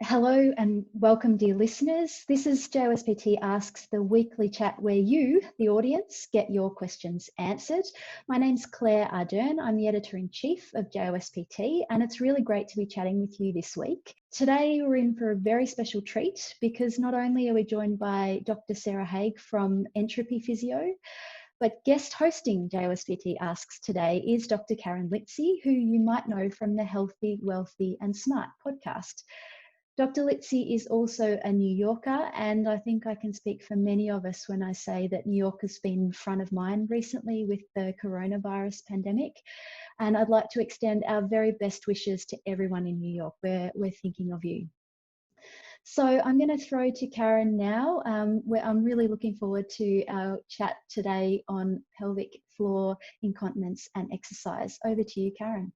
Hello and welcome, dear listeners. This is JOSPT Asks, the weekly chat where you, the audience, get your questions answered. My name's Claire Ardern. I'm the Editor-in-Chief of JOSPT, and it's really great to be chatting with you this week. Today, we're in for a very special treat because not only are we joined by Dr. Sarah Haag from Entropy Physio, but guest hosting JOSPT Asks today is Dr. Karen Litzy, who you might know from the Healthy, Wealthy and Smart podcast. Dr. Litzy is also a New Yorker, and I think I can speak for many of us when I say that New York has been front of mind recently with the coronavirus pandemic. And I'd like to extend our very best wishes to everyone in New York. We're thinking of you. So I'm going to throw to Karen now, where I'm really looking forward to our chat today on pelvic floor incontinence and exercise. Over to you, Karen.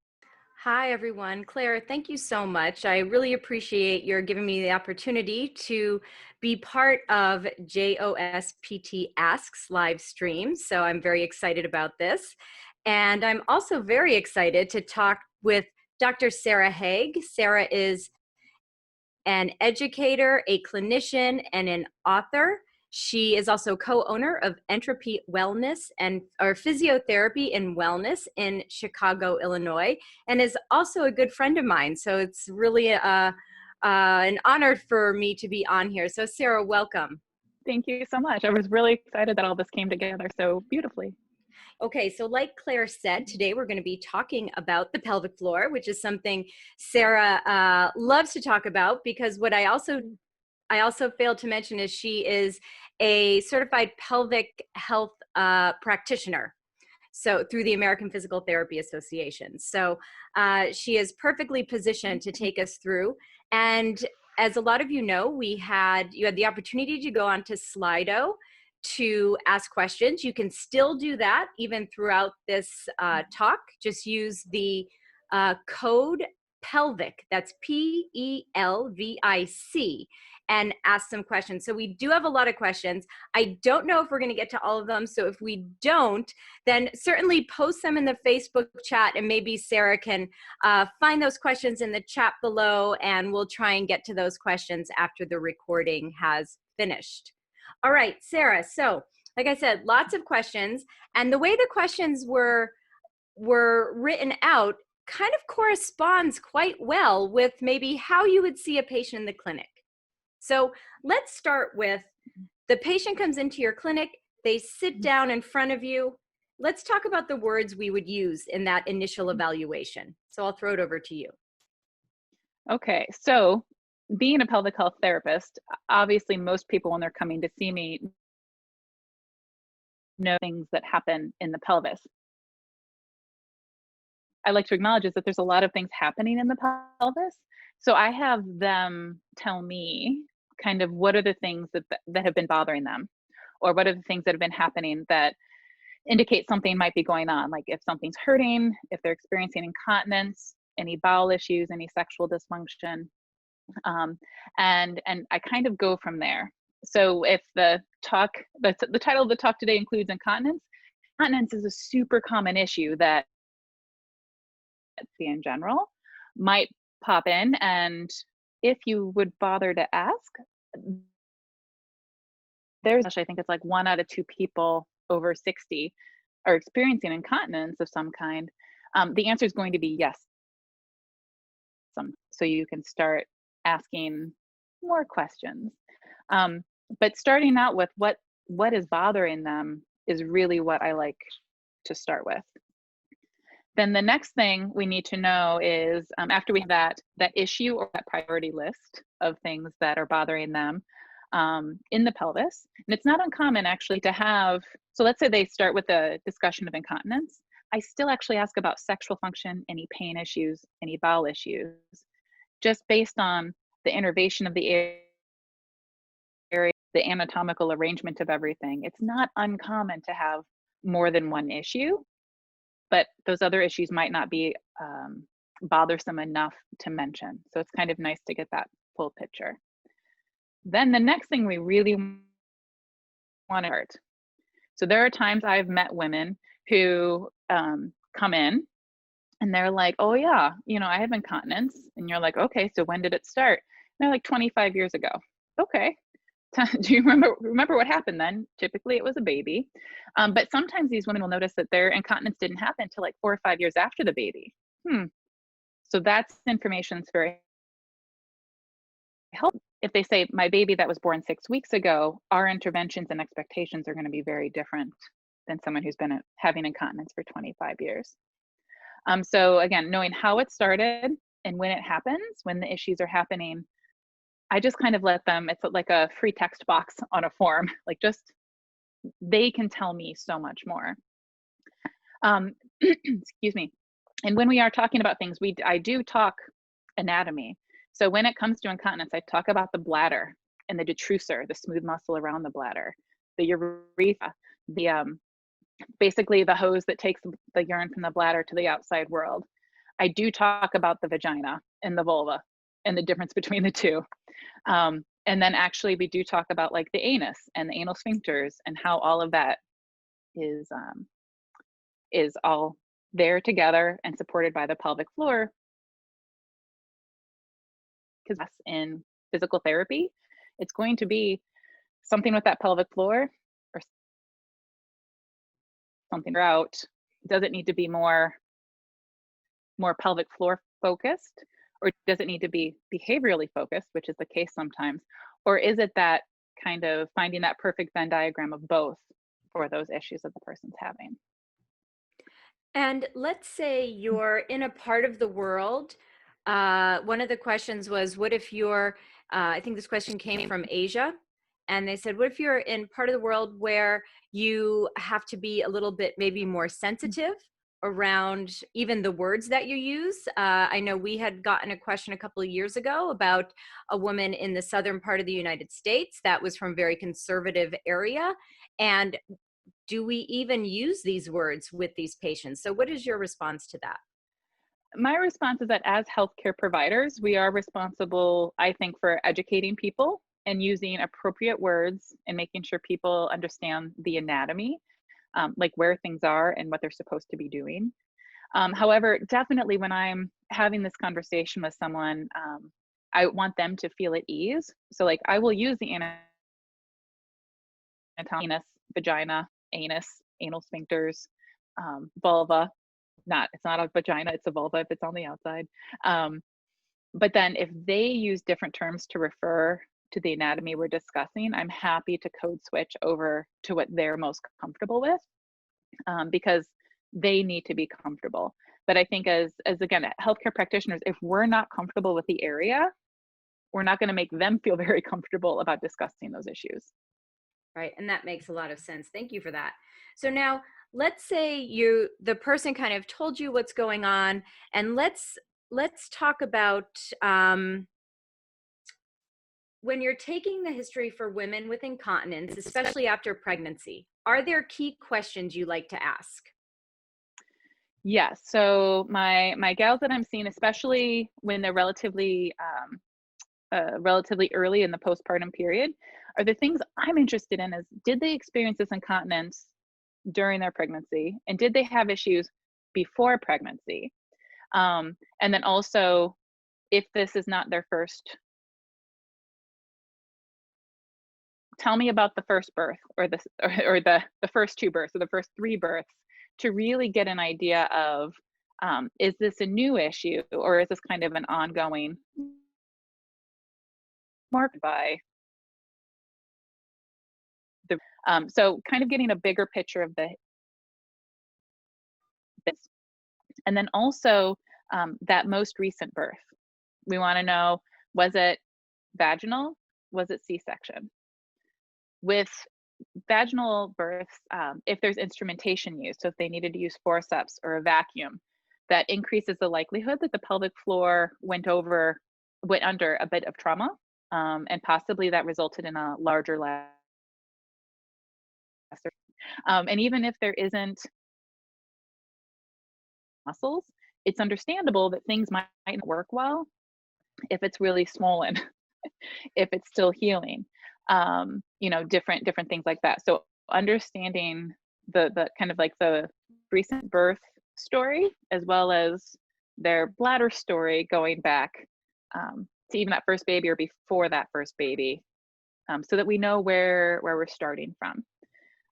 Hi, everyone. Claire, thank you so much. I really appreciate your giving me the opportunity to be part of JOSPT Asks live stream. So I'm very excited about this. And I'm also very excited to talk with Dr. Sarah Haag. Sarah is an educator, a clinician, and an author. She is also co-owner of Entropy Wellness or Physiotherapy and Wellness in Chicago, Illinois, and is also a good friend of mine. So it's really an honor for me to be on here. So Sarah, welcome. Thank you so much. I was really excited that all this came together so beautifully. Okay, so like Claire said, today we're going to be talking about the pelvic floor, which is something Sarah loves to talk about, because what I also failed to mention is she is a certified pelvic health practitioner, so through the American Physical Therapy Association. So she is perfectly positioned to take us through. And as a lot of you know, you had the opportunity to go onto Slido to ask questions. You can still do that even throughout this talk. Just use the code PELVIC, that's PELVIC, and ask some questions. So we do have a lot of questions. I don't know if we're going to get to all of them. So if we don't, then certainly post them in the Facebook chat, and maybe Sarah can find those questions in the chat below, and we'll try and get to those questions after the recording has finished. All right, Sarah. So like I said, lots of questions, and the way the questions were written out kind of corresponds quite well with maybe how you would see a patient in the clinic. So let's start with the patient comes into your clinic, they sit down in front of you. Let's talk about the words we would use in that initial evaluation. So I'll throw it over to you. Okay, so being a pelvic health therapist, obviously most people when they're coming to see me know things that happen in the pelvis. I like to acknowledge is that there's a lot of things happening in the pelvis. So I have them tell me kind of what are the things that have been bothering them, or what are the things that have been happening that indicate something might be going on, like if something's hurting, if they're experiencing incontinence, any bowel issues, any sexual dysfunction. And I kind of go from there. So if the title of the talk today includes incontinence, incontinence is a super common issue that in general might pop in. And if you would bother to ask, I think it's like 1 out of 2 people over 60 are experiencing incontinence of some kind. The answer is going to be yes. So you can start asking more questions. But starting out with what is bothering them is really what I like to start with. Then the next thing we need to know is after we have that issue or that priority list of things that are bothering them in the pelvis, and it's not uncommon actually to have, so let's say they start with a discussion of incontinence. I still actually ask about sexual function, any pain issues, any bowel issues, just based on the innervation of the area, the anatomical arrangement of everything. It's not uncommon to have more than one issue, but those other issues might not be bothersome enough to mention. So it's kind of nice to get that full picture. Then the next thing we really want to start. So there are times I've met women who come in and they're like, oh yeah, I have incontinence. And you're like, okay, so when did it start? They're like 25 years ago. Okay. Do you remember what happened then? Typically it was a baby. But sometimes these women will notice that their incontinence didn't happen until like 4 or 5 years after the baby. So that's information that's very helpful. If they say, my baby that was born 6 weeks ago, our interventions and expectations are going to be very different than someone who's been having incontinence for 25 years. So again, knowing how it started and when it happens, when the issues are happening, I just kind of let them, it's like a free text box on a form, like just, they can tell me so much more. Excuse me. And when we are talking about things, I do talk anatomy. So when it comes to incontinence, I talk about the bladder and the detrusor, the smooth muscle around the bladder, the urethra, basically the hose that takes the urine from the bladder to the outside world. I do talk about the vagina and the vulva and the difference between the two. And then actually we do talk about like the anus and the anal sphincters and how all of that is all there together and supported by the pelvic floor. Because in physical therapy, it's going to be something with that pelvic floor or something out. Does it need to be more pelvic floor focused, or does it need to be behaviorally focused, which is the case sometimes, or is it that kind of finding that perfect Venn diagram of both for those issues that the person's having? And let's say you're in a part of the world. One of the questions was, what if you're, I think this question came from Asia, and they said, what if you're in part of the world where you have to be a little bit maybe more sensitive around even the words that you use? I know we had gotten a question a couple of years ago about a woman in the southern part of the United States that was from a very conservative area. And do we even use these words with these patients? So what is your response to that? My response is that as healthcare providers, we are responsible, I think, for educating people and using appropriate words and making sure people understand the anatomy, like where things are and what they're supposed to be doing. However, definitely when I'm having this conversation with someone, I want them to feel at ease. So like I will use the anus, vagina, anus, anal sphincters, vulva. It's not a vagina, it's a vulva if it's on the outside. But then if they use different terms to refer to the anatomy we're discussing, I'm happy to code switch over to what they're most comfortable with, because they need to be comfortable. But I think as again, healthcare practitioners, if we're not comfortable with the area, we're not going to make them feel very comfortable about discussing those issues. Right, and that makes a lot of sense. Thank you for that. So now, let's say the person kind of told you what's going on, and let's talk about when you're taking the history for women with incontinence, especially after pregnancy. Are there key questions you like to ask? Yes. So my gals that I'm seeing, especially when they're relatively early in the postpartum period, are the things I'm interested in is, did they experience this incontinence during their pregnancy, and did they have issues before pregnancy? And then also, if this is not their first, tell me about the first birth or the first 2 births or the first 3 births, to really get an idea of, is this a new issue, or is this kind of an ongoing marked by the so kind of getting a bigger picture of this. And then also that most recent birth. We want to know, was it vaginal? Was it C-section? With vaginal births, if there's instrumentation used, so if they needed to use forceps or a vacuum, that increases the likelihood that the pelvic floor went under a bit of trauma, and possibly that resulted in a larger and even if there isn't muscles, it's understandable that things might not work well if it's really swollen, if it's still healing, different things like that. So understanding the kind of like the recent birth story, as well as their bladder story going back to even that first baby or before that first baby, so that we know where we're starting from.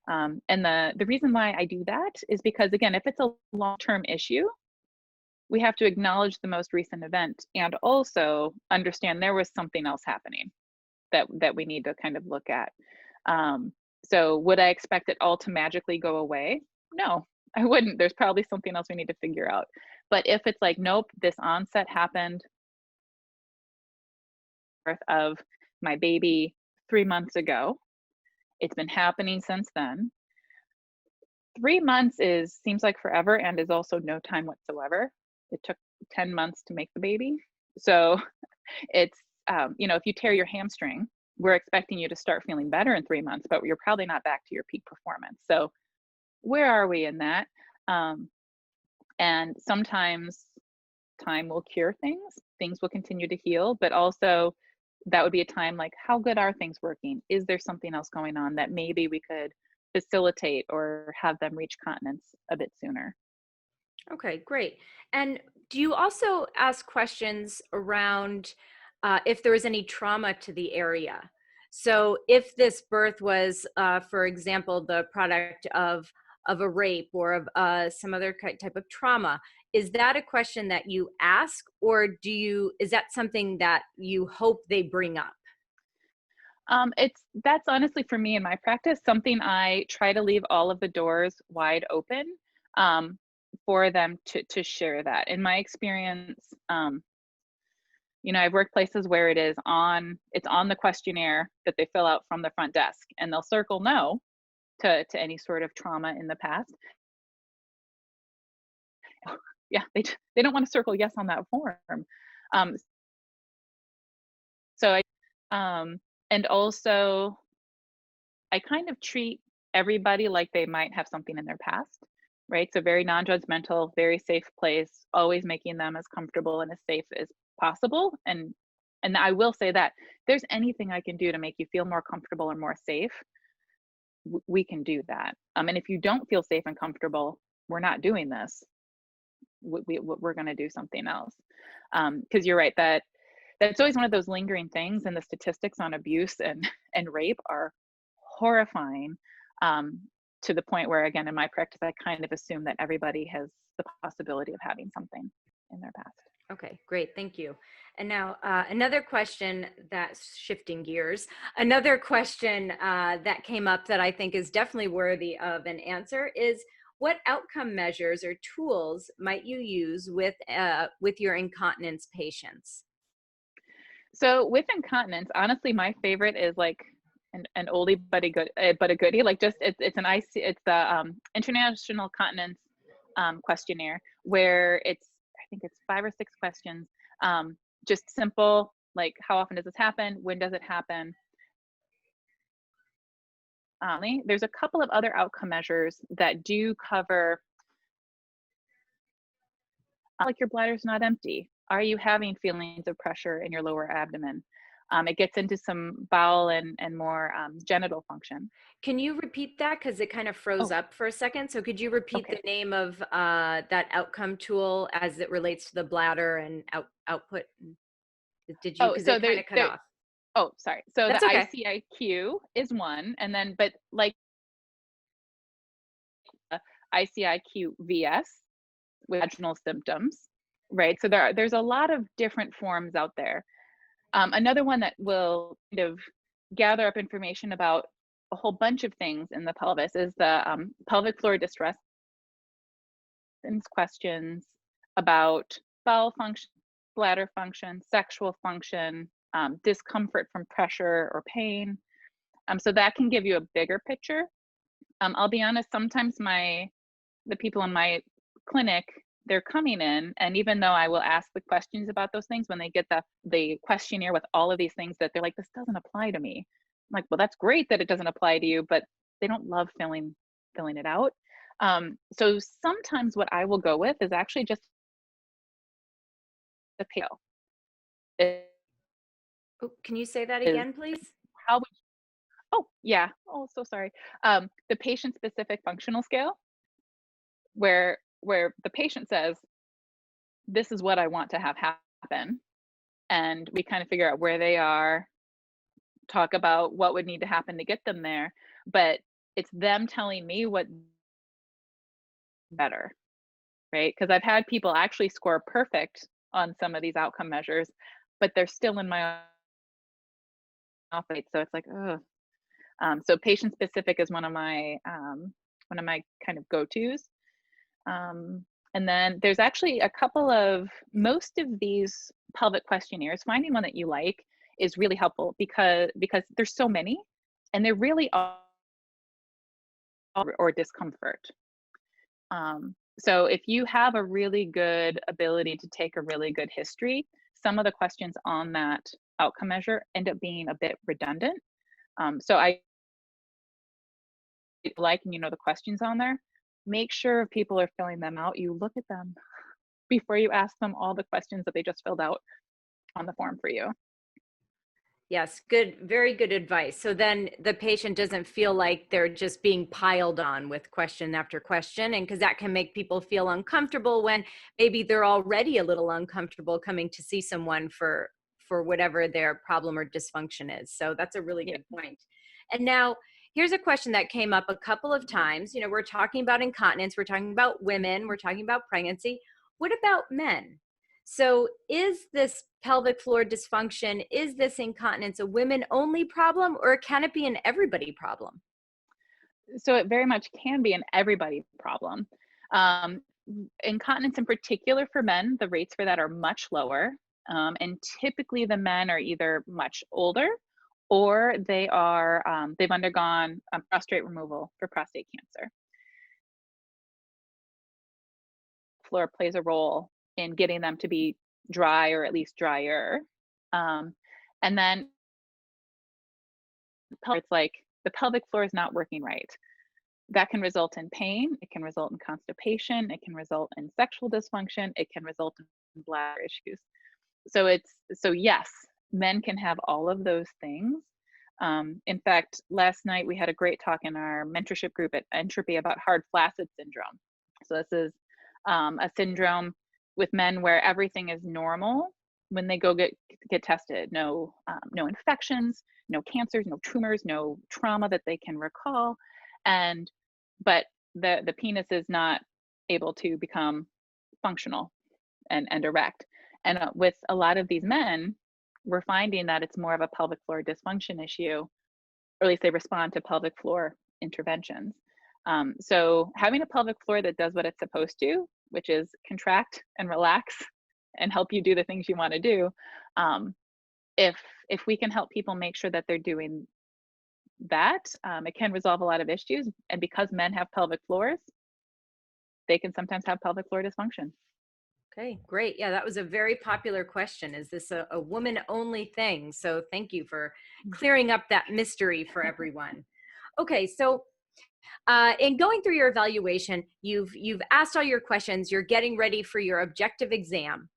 And the reason why I do that is because, again, if it's a long-term issue, we have to acknowledge the most recent event and also understand there was something else happening that we need to kind of look at. So would I expect it all to magically go away? No, I wouldn't. There's probably something else we need to figure out. But if it's like, nope, this onset happened of my baby 3 months ago, it's been happening since then. 3 months seems like forever and is also no time whatsoever. It took 10 months to make the baby. So it's, if you tear your hamstring, we're expecting you to start feeling better in 3 months, but you're probably not back to your peak performance. So where are we in that? And sometimes time will cure things. Things will continue to heal, but also that would be a time like, how good are things working? Is there something else going on that maybe we could facilitate or have them reach continence a bit sooner? Okay, great. And do you also ask questions around if there was any trauma to the area? So if this birth was, for example, the product of a rape or of some other type of trauma, is that a question that you ask, or is that something that you hope they bring up? That's honestly, for me in my practice, something I try to leave all of the doors wide open for them to share that. In my experience, I've worked places where it's on the questionnaire that they fill out from the front desk, and they'll circle no to any sort of trauma in the past. Yeah, they don't want to circle yes on that form. So and also I kind of treat everybody like they might have something in their past, right? So very non-judgmental, very safe place, always making them as comfortable and as safe as possible. And I will say that if there's anything I can do to make you feel more comfortable or more safe, we can do that. And if you don't feel safe and comfortable, we're not doing this. We're going to do something else. Because you're right, that's always one of those lingering things, and the statistics on abuse and rape are horrifying, to the point where, again, in my practice, I kind of assume that everybody has the possibility of having something in their past. Okay, great. Thank you. And now another question that's shifting gears, another question that came up that I think is definitely worthy of an answer is, what outcome measures or tools might you use with your incontinence patients? So with incontinence, honestly, my favorite is like an oldie but a goodie. Like it's the International Continence questionnaire, where I think it's 5 or 6 questions, just simple, like how often does this happen? When does it happen? There's a couple of other outcome measures that do cover, like your bladder's not empty. Are you having feelings of pressure in your lower abdomen? It gets into some bowel and more genital function. Can you repeat that? Because it kind of froze up for a second. So could you repeat the name of that outcome tool as it relates to the bladder and output? Did you? Because it kind of cut off. Oh, sorry. So That's the okay. ICIQ is one, and then, but like ICIQ VS with vaginal symptoms, right? So there's a lot of different forms out there. Another one that will kind of gather up information about a whole bunch of things in the pelvis is the pelvic floor distress questions about bowel function, bladder function, sexual function, discomfort from pressure or pain. So that can give you a bigger picture. I'll be honest, sometimes the people in my clinic, they're coming in, and even though I will ask the questions about those things, when they get the questionnaire with all of these things that they're like, this doesn't apply to me. I'm like, well, that's great that it doesn't apply to you, but they don't love filling it out. So sometimes what I will go with is actually just the PO. Can you say that again, please? How would Oh, yeah. Oh, so sorry. The patient-specific functional scale, where the patient says, this is what I want to have happen. and we kind of figure out where they are, talk about what would need to happen to get them there. But it's them telling me what better, right? Because I've had people actually score perfect on some of these outcome measures, but they're still in my office. So it's like, oh. So patient specific is one of my kind of go-tos. And then there's actually a couple of, most of these pelvic questionnaires, finding one that you like is really helpful because there's so many, and they're really all or discomfort. So if you have a really good ability to take a really good history, some of the questions on that outcome measure end up being a bit redundant. So I like, and you know, the questions on there, make sure if people are filling them out, you look at them before you ask them all the questions that they just filled out on the form for you. Yes, good, very good advice. So then the patient doesn't feel like they're just being piled on with question after question, and because that can make people feel uncomfortable when maybe they're already a little uncomfortable coming to see someone for whatever their problem or dysfunction is. So that's a really good point. And now here's a question that came up a couple of times. You know, we're talking about incontinence, we're talking about women, we're talking about pregnancy. What about men? So is this pelvic floor dysfunction, is this incontinence a women only problem, or can it be an everybody problem? So it very much can be an everybody problem. Incontinence in particular for men, the rates for that are much lower. And typically the men are either much older or they are, they've undergone prostate removal for prostate cancer. Floor plays a role in getting them to be dry or at least drier. And then it's like the pelvic floor is not working right. That can result in pain, it can result in constipation, it can result in sexual dysfunction, it can result in bladder issues. So yes, men can have all of those things. In fact, last night we had a great talk in our mentorship group at Entropy about hard flaccid syndrome. So this is a syndrome with men where everything is normal when they go get tested. No infections, no cancers, no tumors, no trauma that they can recall, but the penis is not able to become functional and erect. And with a lot of these men, we're finding that it's more of a pelvic floor dysfunction issue, or at least they respond to pelvic floor interventions. So having a pelvic floor that does what it's supposed to, which is contract and relax and help you do the things you want to do, if we can help people make sure that they're doing that, it can resolve a lot of issues. And because men have pelvic floors, they can sometimes have pelvic floor dysfunction. Okay, great. Yeah, that was a very popular question. Is this a woman only thing? So thank you for clearing up that mystery for everyone. Okay, so in going through your evaluation, you've asked all your questions, you're getting ready for your objective exam.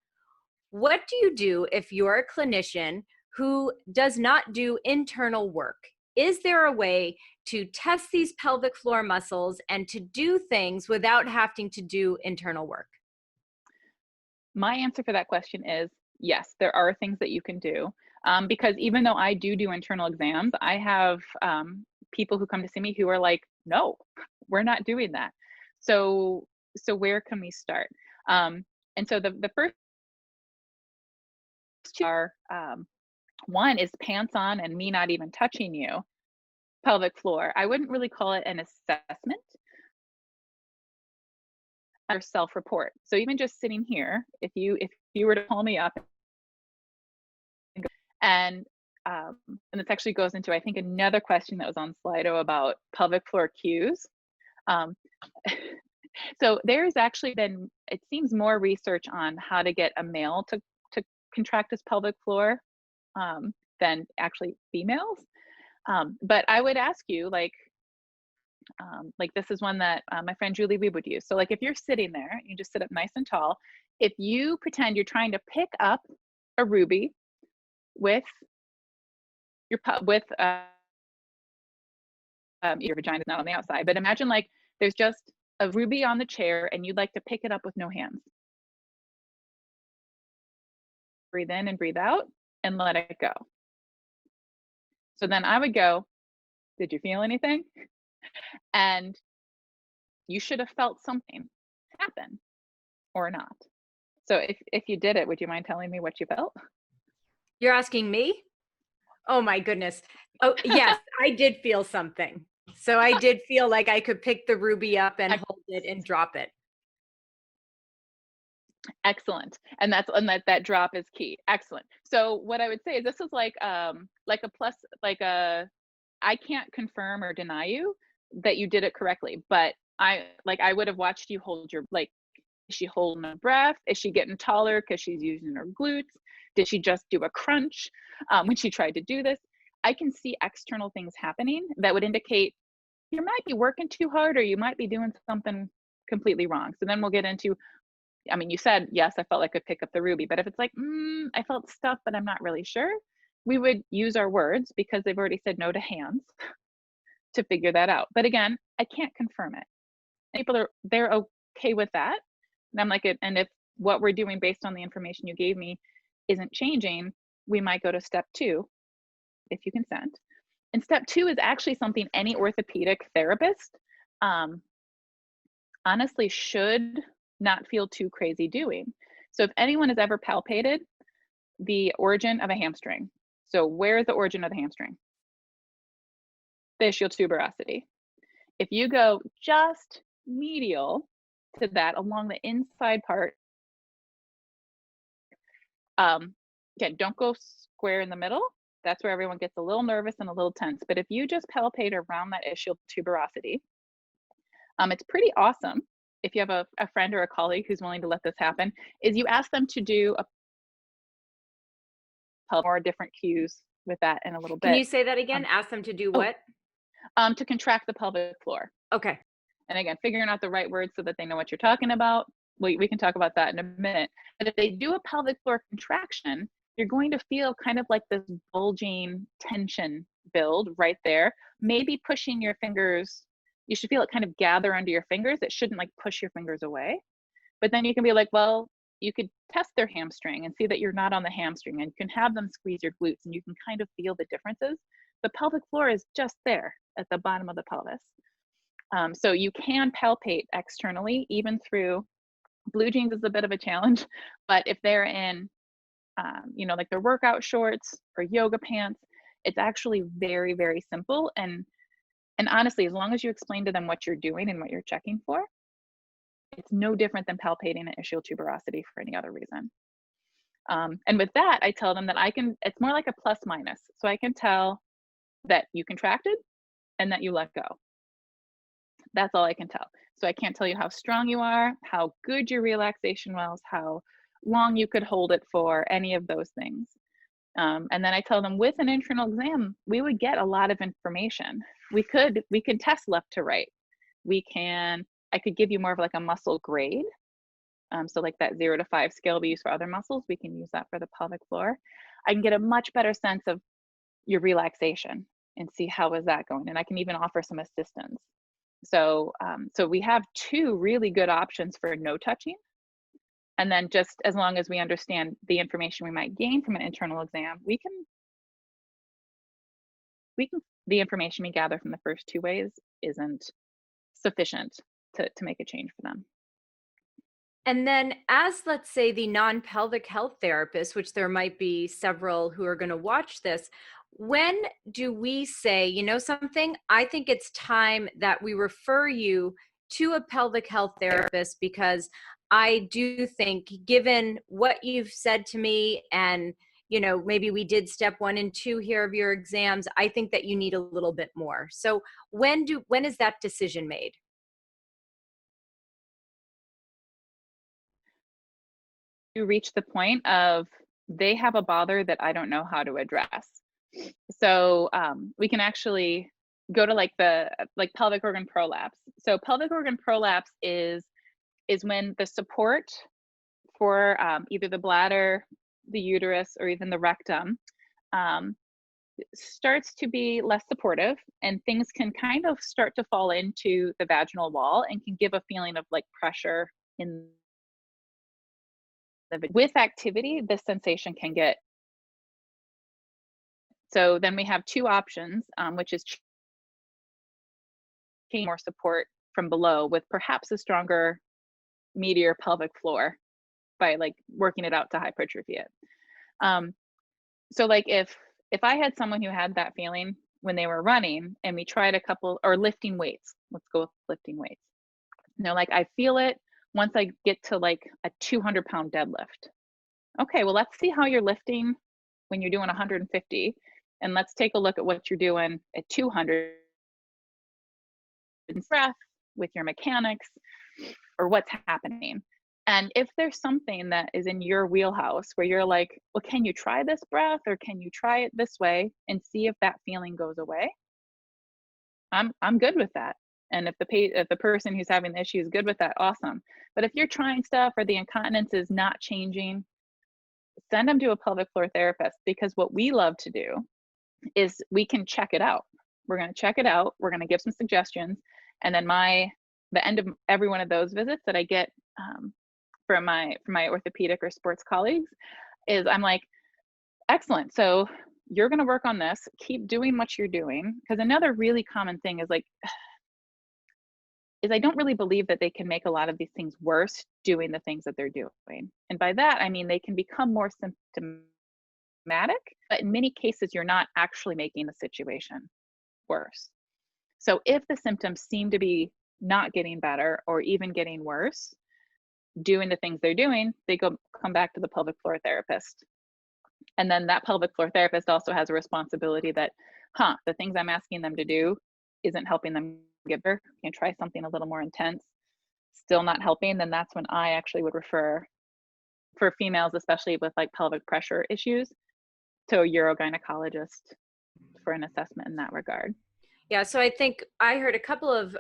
What do you do if you're a clinician who does not do internal work? Is there a way to test these pelvic floor muscles and to do things without having to do internal work? My answer for that question is yes, there are things that you can do. Because even though I do internal exams, I have people who come to see me who are like, no, we're not doing that. So where can we start? And so the first two are, one is pants on and me not even touching you, pelvic floor. I wouldn't really call it an assessment or self-report. So even just sitting here, if you were to call me up and this actually goes into, I think, another question that was on Slido about pelvic floor cues. So there's actually been, it seems, more research on how to get a male to contract his pelvic floor than actually females. But I would ask you, like this is one that my friend Julie Weeb would use. So like if you're sitting there, you just sit up nice and tall. If you pretend you're trying to pick up a ruby with your vagina is not on the outside, but imagine like there's just a ruby on the chair and you'd like to pick it up with no hands. breathe in and breathe out and let it go. So then I would go, did you feel anything? And you should have felt something happen or not. So if you did it, would you mind telling me what you felt? You're asking me? Oh my goodness. Oh, yes, I did feel something. So I did feel like I could pick the ruby up and hold it and drop it. Excellent. And that drop is key. Excellent. So what I would say is this is like a plus, I can't confirm or deny you that you did it correctly, but I would have watched you hold your, like, is she holding her breath? Is she getting taller because she's using her glutes? Did she just do a crunch when she tried to do this? I can see external things happening that would indicate you might be working too hard or you might be doing something completely wrong. So then we'll get into, I mean, you said, yes, I felt like I could pick up the ruby, but if it's like, I felt stuff, but I'm not really sure, we would use our words because they've already said no to hands to figure that out. But again, I can't confirm it. People they're okay with that. And I'm like, and if what we're doing based on the information you gave me isn't changing, we might go to step 2, if you consent. And step 2 is actually something any orthopedic therapist honestly should not feel too crazy doing. So if anyone has ever palpated the origin of a hamstring, so where is the origin of the hamstring? The ischial tuberosity. If you go just medial to that along the inside part, again, don't go square in the middle. That's where everyone gets a little nervous and a little tense. But if you just palpate around that ischial tuberosity, it's pretty awesome. If you have a friend or a colleague who's willing to let this happen, is you ask them to do more different cues with that in a little bit. Can you say that again? Ask them to do what? To contract the pelvic floor. Okay. And again, figuring out the right words so that they know what you're talking about. We can talk about that in a minute. But if they do a pelvic floor contraction, you're going to feel kind of like this bulging tension build right there. Maybe pushing your fingers, you should feel it kind of gather under your fingers. It shouldn't like push your fingers away. But then you can be like, well, you could test their hamstring and see that you're not on the hamstring, and you can have them squeeze your glutes and you can kind of feel the differences. The pelvic floor is just there at the bottom of the pelvis. So you can palpate externally, even through blue jeans is a bit of a challenge, but if they're in, like their workout shorts or yoga pants, it's actually very, very simple. And honestly, as long as you explain to them what you're doing and what you're checking for, it's no different than palpating an ischial tuberosity for any other reason. And with that, I tell them that it's more like a plus minus. So I can tell that you contracted and that you let go. That's all I can tell. So I can't tell you how strong you are, how good your relaxation was, how long you could hold it for, any of those things. And then I tell them with an internal exam, we would get a lot of information. We could test left to right. I could give you more of like a muscle grade. So like that 0 to 5 scale we use for other muscles, we can use that for the pelvic floor. I can get a much better sense of your relaxation and see how is that going. And I can even offer some assistance. So we have 2 really good options for no touching. And then just as long as we understand the information we might gain from an internal exam, the information we gather from the first 2 ways isn't sufficient to make a change for them. And then as, let's say, the non-pelvic health therapist, which there might be several who are going to watch this, when do we say, you know something, I think it's time that we refer you to a pelvic health therapist, because I do think, given what you've said to me, and maybe we did step 1 and 2 here of your exams, I think that you need a little bit more. So when is that decision made? You reach the point of they have a bother that I don't know how to address. So we can actually go to like pelvic organ prolapse. So pelvic organ prolapse is when the support for either the bladder, the uterus, or even the rectum starts to be less supportive, and things can kind of start to fall into the vaginal wall and can give a feeling of like pressure in with activity, this sensation can get. So then we have two options, which is more support from below with perhaps a stronger, meatier pelvic floor by like working it out to hypertrophy it. So like if I had someone who had that feeling when they were running and we tried a couple, or lifting weights, let's go with lifting weights. Like I feel it once I get to like a 200-pound deadlift. Okay, well, let's see how you're lifting when you're doing 150. And let's take a look at what you're doing at 200 breath with your mechanics or what's happening. And if there's something that is in your wheelhouse where you're like, well, can you try this breath or can you try it this way and see if that feeling goes away? I'm good with that. And if the person who's having the issue is good with that, awesome. But if you're trying stuff or the incontinence is not changing, send them to a pelvic floor therapist, because what we love to do is we can check it out. We're going to check it out. We're going to give some suggestions. And then the end of every one of those visits that I get from my orthopedic or sports colleagues is I'm like, excellent. So you're going to work on this. Keep doing what you're doing. Because another really common thing is I don't really believe that they can make a lot of these things worse doing the things that they're doing. And by that, I mean, they can become more symptomatic, but in many cases, you're not actually making the situation worse. So if the symptoms seem to be not getting better or even getting worse, doing the things they're doing, they come back to the pelvic floor therapist. And then that pelvic floor therapist also has a responsibility that, the things I'm asking them to do isn't helping them get better. Can try something a little more intense, still not helping, then that's when I actually would refer, for females, especially with like pelvic pressure issues, to a urogynecologist for an assessment in that regard. Yeah, so I think I heard a couple of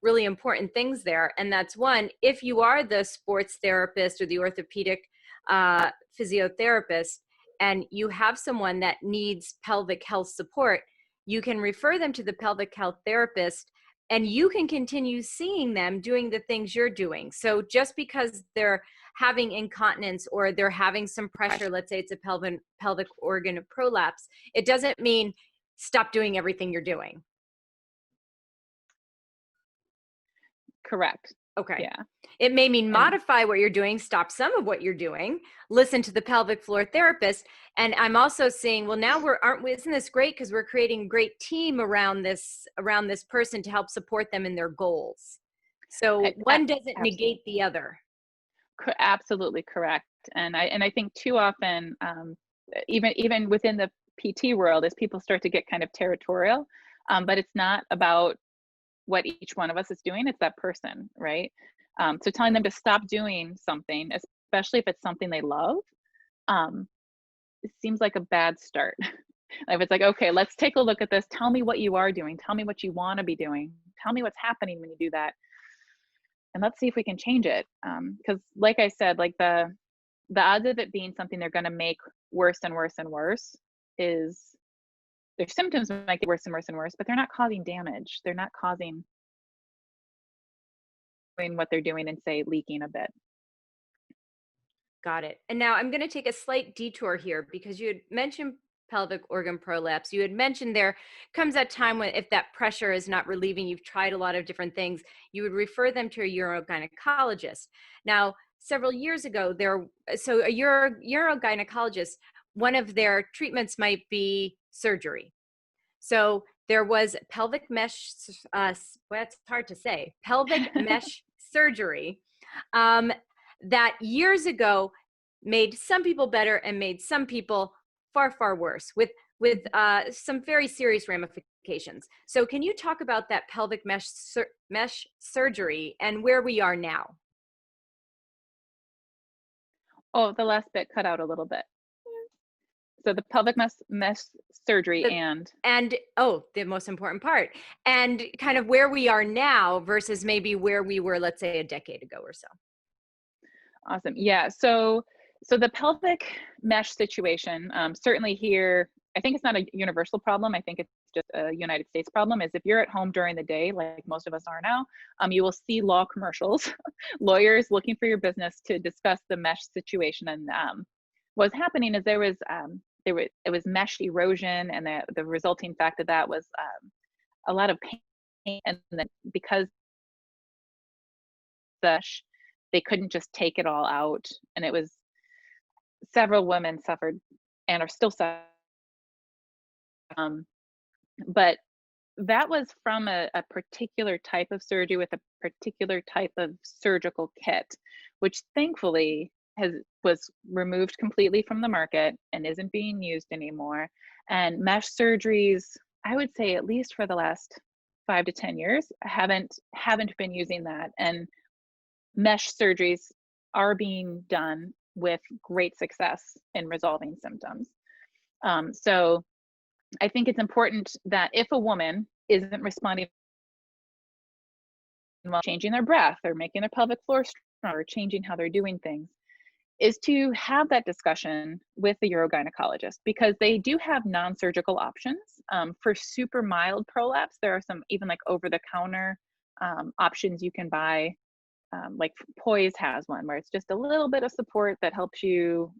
really important things there. And that's one, if you are the sports therapist or the orthopedic physiotherapist, and you have someone that needs pelvic health support, you can refer them to the pelvic health therapist, and you can continue seeing them doing the things you're doing. So just because they're having incontinence or they're having some pressure, let's say it's a pelvic organ prolapse, it doesn't mean stop doing everything you're doing. Correct. Okay. Yeah. It may mean modify what you're doing, stop some of what you're doing, listen to the pelvic floor therapist. And I'm also seeing, well, now isn't this great? Because we're creating a great team around this person to help support them in their goals. So one doesn't negate the other. Absolutely correct. And I think too often, even within the PT world, as people start to get kind of territorial, but it's not about what each one of us is doing, it's that person, right? So telling them to stop doing something, especially if it's something they love, it seems like a bad start. If it's like, okay, let's take a look at this. Tell me what you are doing. Tell me what you want to be doing. Tell me what's happening when you do that. And let's see if we can change it. Because like I said, like the odds of it being something they're going to make worse and worse and worse is, their symptoms might get worse and worse and worse, but they're not causing damage. They're not causing what they're doing and say leaking a bit. Got it. And now I'm going to take a slight detour here, because you had mentioned pelvic organ prolapse. You had mentioned there comes a time when if that pressure is not relieving, you've tried a lot of different things, you would refer them to a urogynecologist. Now, several years ago, a urogynecologist, one of their treatments might be surgery. So there was pelvic mesh, it's hard to say, pelvic mesh surgery that years ago made some people better and made some people far, far worse with some very serious ramifications. So can you talk about that pelvic mesh surgery and where we are now? Oh, the last bit cut out a little bit. So the pelvic mesh surgery the most important part, and kind of where we are now versus maybe where we were, let's say, a decade ago or so. Awesome. Yeah. So the pelvic mesh situation, certainly here, I think it's not a universal problem. I think it's just a United States problem, is if you're at home during the day, like most of us are now, you will see law commercials, lawyers looking for your business to discuss the mesh situation. And what's happening is it was mesh erosion, and the resulting fact of that was a lot of pain, and then because they couldn't just take it all out, and it was several women suffered and are still suffering. But that was from a particular type of surgery with a particular type of surgical kit, which thankfully was removed completely from the market and isn't being used anymore. And mesh surgeries, I would say at least for the last 5 to 10 years, haven't been using that. And mesh surgeries are being done with great success in resolving symptoms. So I think it's important that if a woman isn't responding well, changing their breath or making their pelvic floor stronger, or changing how they're doing things, is to have that discussion with the urogynecologist, because they do have non-surgical options. For super mild prolapse, there are some even like over-the-counter options you can buy. Like Poise has one where it's just a little bit of support that helps you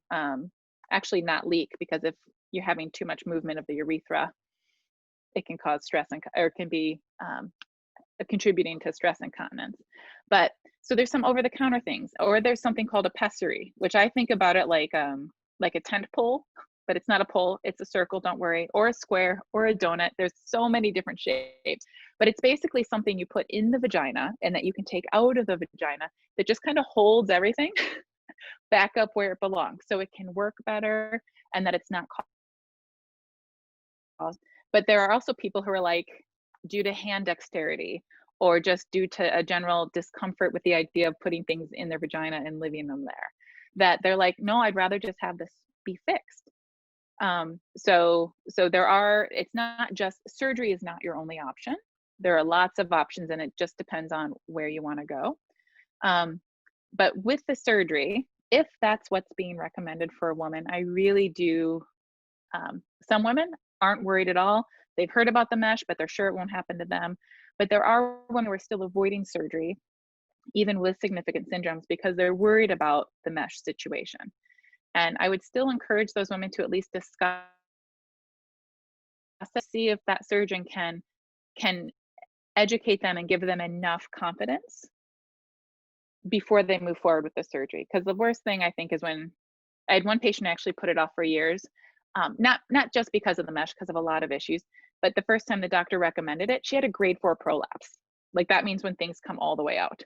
actually not leak, because if you're having too much movement of the urethra, it can cause stress or can be contributing to stress incontinence. But so there's some over-the-counter things, or there's something called a pessary, which I think about it like a tent pole, but it's not a pole, it's a circle, don't worry, or a square or a donut. There's so many different shapes, but it's basically something you put in the vagina and that you can take out of the vagina that just kind of holds everything back up where it belongs, so it can work better and that it's not caused. But there are also people who are like, due to hand dexterity or just due to a general discomfort with the idea of putting things in their vagina and leaving them there, that they're like, no, I'd rather just have this be fixed. So there are, it's not just, surgery is not your only option. There are lots of options, and it just depends on where you want to go. But with the surgery, if that's what's being recommended for a woman, I really do, some women aren't worried at all. They've heard about the mesh, but they're sure it won't happen to them. But there are women who are still avoiding surgery, even with significant syndromes, because they're worried about the mesh situation. And I would still encourage those women to at least discuss, see if that surgeon can educate them and give them enough confidence before they move forward with the surgery. Because the worst thing I think is when I had one patient actually put it off for years, not just because of the mesh, because of a lot of issues, but the first time the doctor recommended it, she had a grade 4 prolapse. Like that means when things come all the way out.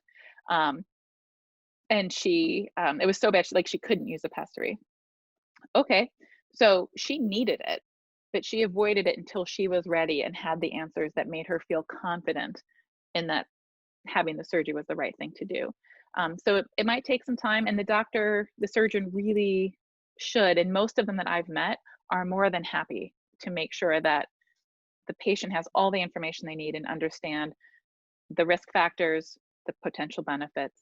And she, it was so bad, she couldn't use a pessary. Okay, so she needed it, but she avoided it until she was ready and had the answers that made her feel confident in that having the surgery was the right thing to do. So it might take some time, and the surgeon really should, and most of them that I've met are more than happy to make sure that the patient has all the information they need and understand the risk factors, the potential benefits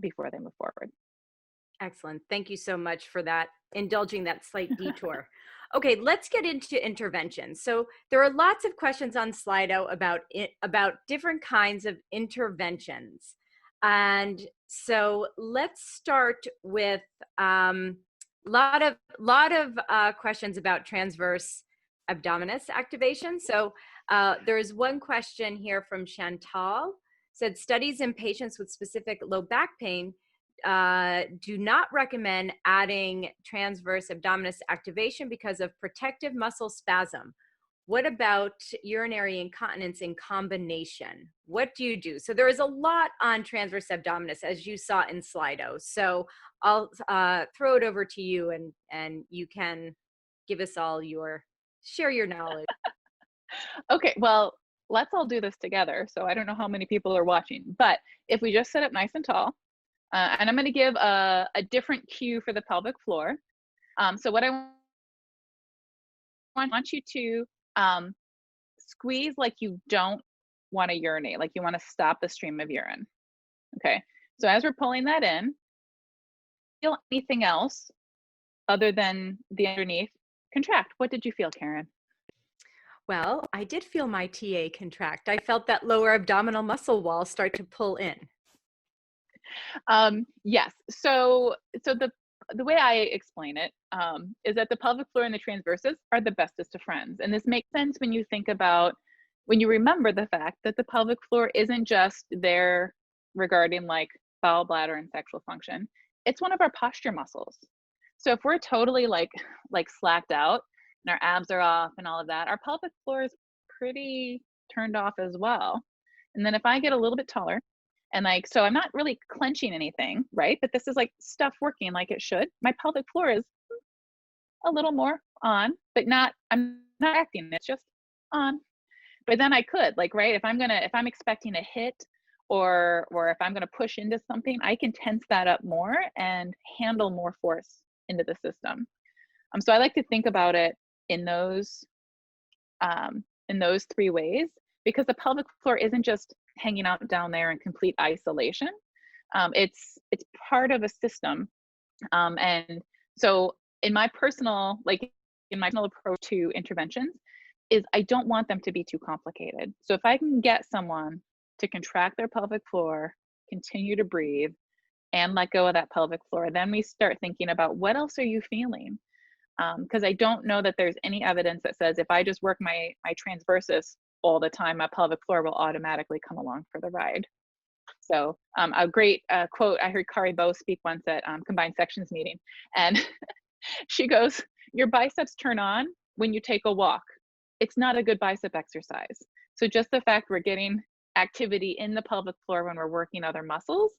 before they move forward. Excellent. Thank you so much for that, indulging that slight detour. Okay, let's get into intervention. So there are lots of questions on Slido about different kinds of interventions. And so let's start with lot of questions about transverse abdominis activation. So there's one question here from Chantal, said studies in patients with specific low back pain do not recommend adding transverse abdominis activation because of protective muscle spasm. What about urinary incontinence in combination? What do you do? So there is a lot on transverse abdominis, as you saw in Slido. So I'll throw it over to you, and you can give us all share your knowledge. Okay, well, let's all do this together. So I don't know how many people are watching, but if we just sit up nice and tall, and I'm going to give a different cue for the pelvic floor. So what I want you to squeeze like you don't want to urinate, like you want to stop the stream of urine. Okay, so as we're pulling that in, feel anything else other than the underneath contract. What did you feel, Karen? Well, I did feel my TA contract. I felt that lower abdominal muscle wall start to pull in. Yes. So the way I explain it is that the pelvic floor and the transversus are the bestest of friends. And this makes sense when you think about, when you remember the fact that the pelvic floor isn't just there regarding like bowel, bladder, and sexual function. It's one of our posture muscles. So if we're totally like slacked out and our abs are off and all of that, our pelvic floor is pretty turned off as well. And then if I get a little bit taller, and like, so I'm not really clenching anything, right? But this is like stuff working like it should. My pelvic floor is a little more on, but I'm not acting, it's just on. But then I could, like, right, if I'm expecting a hit or if I'm gonna push into something, I can tense that up more and handle more force into the system. So I like to think about it in those three ways, because the pelvic floor isn't just hanging out down there in complete isolation. It's part of a system. And so in my personal approach to interventions is I don't want them to be too complicated. So if I can get someone to contract their pelvic floor, continue to breathe, and let go of that pelvic floor, then we start thinking about what else are you feeling? Because I don't know that there's any evidence that says if I just work my transversus all the time, my pelvic floor will automatically come along for the ride. So a great quote, I heard Kari Bo speak once at Combined Sections meeting, and she goes, your biceps turn on when you take a walk. It's not a good bicep exercise. So just the fact we're getting activity in the pelvic floor when we're working other muscles,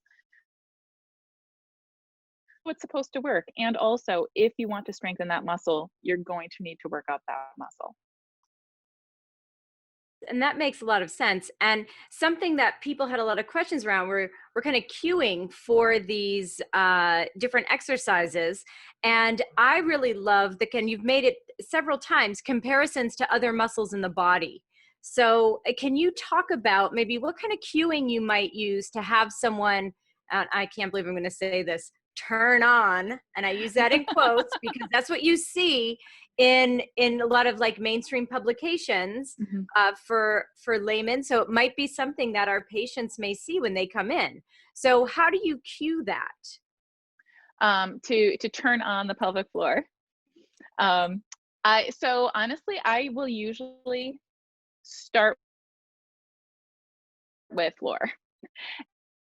what's supposed to work. And also, if you want to strengthen that muscle, you're going to need to work out that muscle. And that makes a lot of sense. And something that people had a lot of questions around, we're kind of queuing for these different exercises. And I really love and you've made it several times, comparisons to other muscles in the body. So can you talk about maybe what kind of cueing you might use to have someone, I can't believe I'm going to say this, turn on, and I use that in quotes because that's what you see in a lot of like mainstream publications for laymen. So it might be something that our patients may see when they come in. So how do you cue that? To turn on the pelvic floor. So honestly, I will usually start with floor,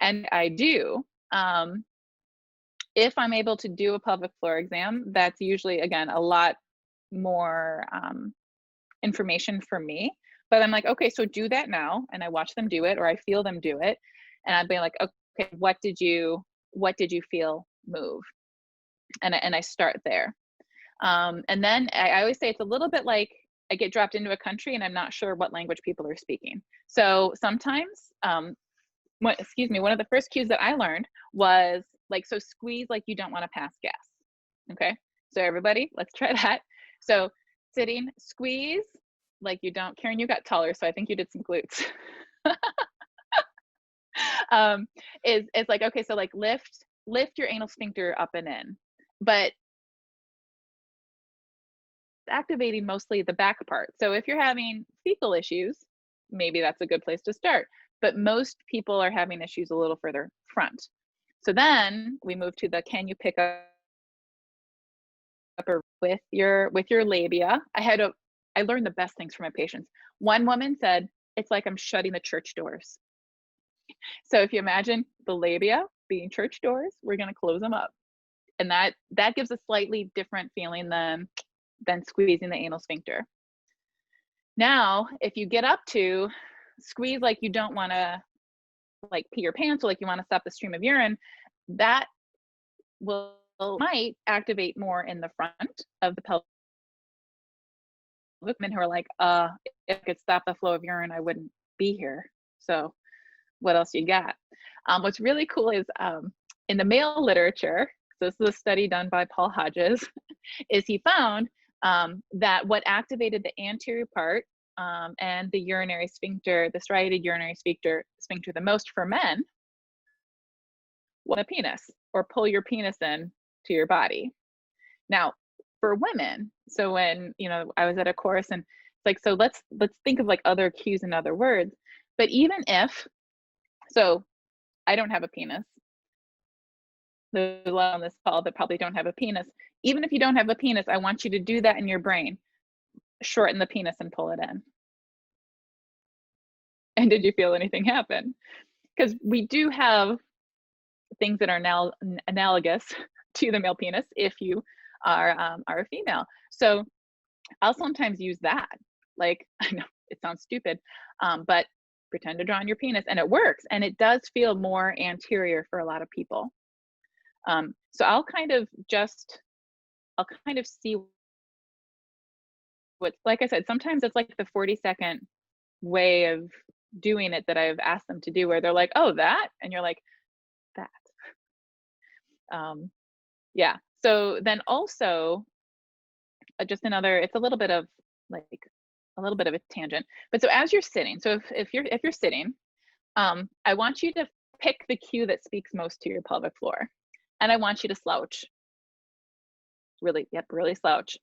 and I do. If I'm able to do a pelvic floor exam, that's usually, again, a lot more information for me. But I'm like, okay, so do that now. And I watch them do it, or I feel them do it. And I'd be like, okay, what did you feel move? And I start there. And then I always say it's a little bit like I get dropped into a country and I'm not sure what language people are speaking. So sometimes, one of the first cues that I learned was like, so squeeze like you don't want to pass gas. Okay, so everybody, let's try that. So sitting, squeeze like you don't. Karen, you got taller, so I think you did some glutes. It's like, okay, so like lift your anal sphincter up and in, but activating mostly the back part. So if you're having fecal issues, maybe that's a good place to start. But most people are having issues a little further front. So then we move to the, can you pick up with your labia? I learned the best things from my patients. One woman said, it's like I'm shutting the church doors. So if you imagine the labia being church doors, we're going to close them up. And that gives a slightly different feeling than squeezing the anal sphincter. Now, if you get up to squeeze like you don't want to like pee your pants, or like you want to stop the stream of urine, that might activate more in the front of the pelvic. Women who are like, if I could stop the flow of urine, I wouldn't be here. So what else you got? What's really cool is in the male literature, so this is a study done by Paul Hodges, is he found that what activated the anterior part and the urinary sphincter, the striated urinary sphincter the most for men was a penis, or pull your penis in to your body. Now, for women, so when, I was at a course and like, so let's think of like other cues and other words. But even if, so I don't have a penis. There's a lot on this call that probably don't have a penis. Even if you don't have a penis, I want you to do that in your brain. Shorten the penis and pull it in. And did you feel anything happen? Because we do have things that are now analogous to the male penis if you are a female. So I'll sometimes use that. Like, I know it sounds stupid, but pretend to draw on your penis, and it works. And it does feel more anterior for a lot of people. So I'll kind of see what, like I said, sometimes it's like the 40-second way of doing it that I've asked them to do, where they're like, oh, that, and you're like, that. Yeah. So then also, just another, it's a little bit of a tangent, but so as you're sitting, so if you're sitting, I want you to pick the cue that speaks most to your pelvic floor, and I want you to slouch. Really slouch,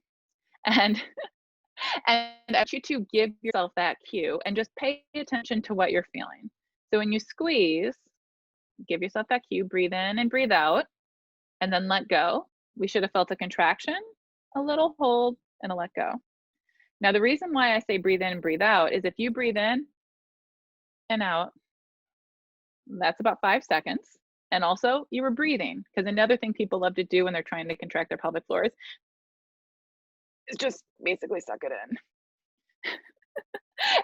and I want you to give yourself that cue and just pay attention to what you're feeling. So when you squeeze, give yourself that cue, breathe in and breathe out, and then let go. We should have felt a contraction, a little hold, and a let go. Now, the reason why I say breathe in and breathe out is if you breathe in and out, that's about 5 seconds. And also, you were breathing, because another thing people love to do when they're trying to contract their pelvic floors is just basically suck it in.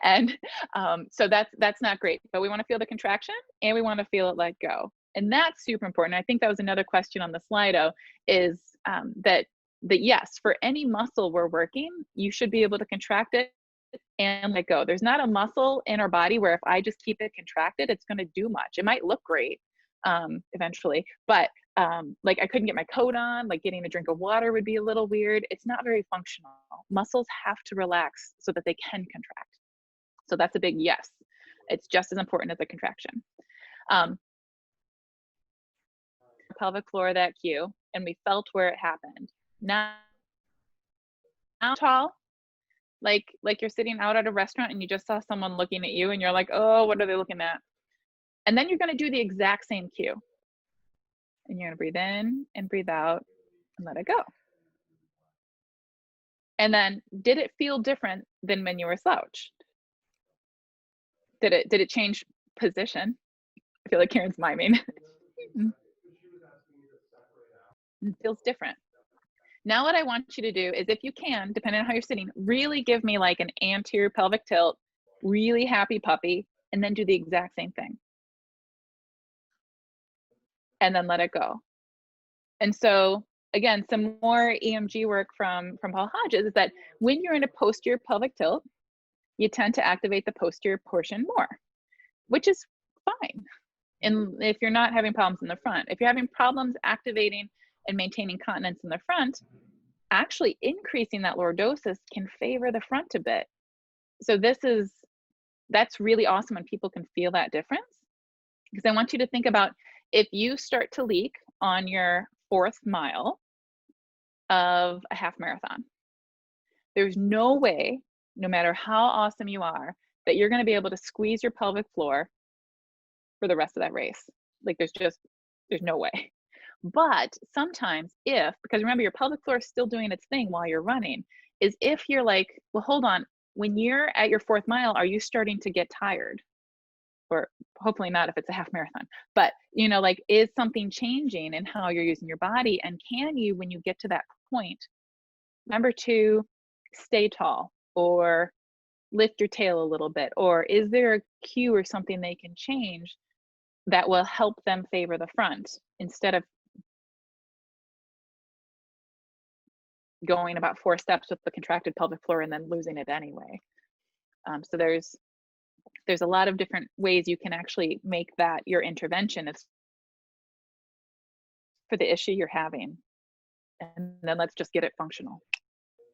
And so that's not great, but we want to feel the contraction and we want to feel it let go. And that's super important. I think that was another question on the Slido, is that yes, for any muscle we're working, you should be able to contract it and let go. There's not a muscle in our body where if I just keep it contracted, it's going to do much. It might look great eventually, but like I couldn't get my coat on, like getting a drink of water would be a little weird. It's not very functional. Muscles have to relax so that they can contract. So that's a big yes. It's just as important as a contraction. Pelvic floor, that cue, and we felt where it happened. Now tall, like you're sitting out at a restaurant and you just saw someone looking at you and you're like, oh, what are they looking at? And then you're going to do the exact same cue. And you're going to breathe in and breathe out and let it go. And then, did it feel different than when you were slouched? Did it change position? I feel like Karen's miming. It feels different. Now what I want you to do is, if you can, depending on how you're sitting, really give me like an anterior pelvic tilt, really happy puppy, and then do the exact same thing. And then let it go. And so again, some more EMG work from Paul Hodges is that when you're in a posterior pelvic tilt, you tend to activate the posterior portion more, which is fine. And if you're not having problems in the front, if you're having problems activating and maintaining continence in the front, actually increasing that lordosis can favor the front a bit. So that's really awesome when people can feel that difference. Because I want you to think about, if you start to leak on your 4th mile of a half marathon, there's no way, no matter how awesome you are, that you're going to be able to squeeze your pelvic floor for the rest of that race. Like there's no way. But sometimes because remember, your pelvic floor is still doing its thing while you're running, is if you're like, well, hold on, when you're at your 4th mile, are you starting to get tired? Or hopefully not if it's a half marathon, but like, is something changing in how you're using your body? And can you, when you get to that point, remember to stay tall or lift your tail a little bit? Or is there a cue or something they can change that will help them favor the front instead of going about 4 steps with the contracted pelvic floor and then losing it anyway? So there's a lot of different ways you can actually make that your intervention for the issue you're having. And then let's just get it functional.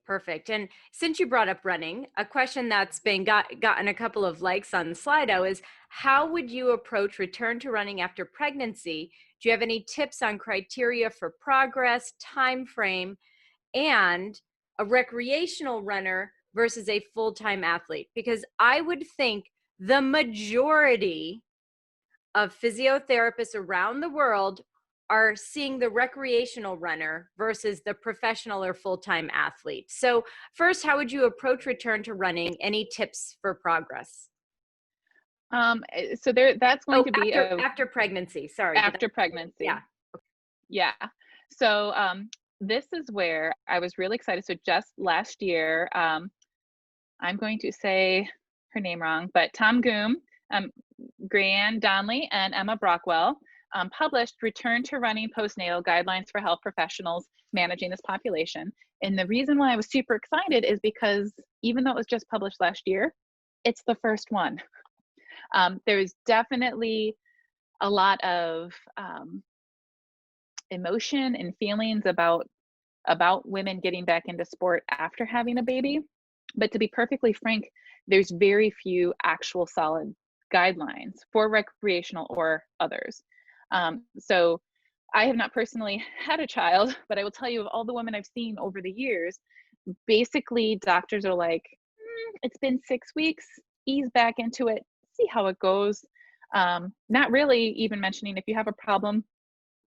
Perfect. And since you brought up running, a question that's been gotten a couple of likes on the Slido is, how would you approach return to running after pregnancy? Do you have any tips on criteria for progress, time frame, and a recreational runner versus a full-time athlete? Because I would think the majority of physiotherapists around the world are seeing the recreational runner versus the professional or full-time athlete. So first, how would you approach return to running? Any tips for progress? So that's going to be after pregnancy. Sorry. After pregnancy. Yeah. Yeah. So this is where I was really excited. So just last year, I'm going to say her name wrong, but Tom Goom, Grianne Donnelly, and Emma Brockwell published Return to Running Postnatal Guidelines for Health Professionals Managing this Population. And the reason why I was super excited is because even though it was just published last year, it's the first one. There's definitely a lot of emotion and feelings about women getting back into sport after having a baby. But to be perfectly frank, there's very few actual solid guidelines for recreational or others. So I have not personally had a child, but I will tell you, of all the women I've seen over the years, basically doctors are like, it's been 6 weeks, ease back into it, see how it goes. Not really even mentioning if you have a problem,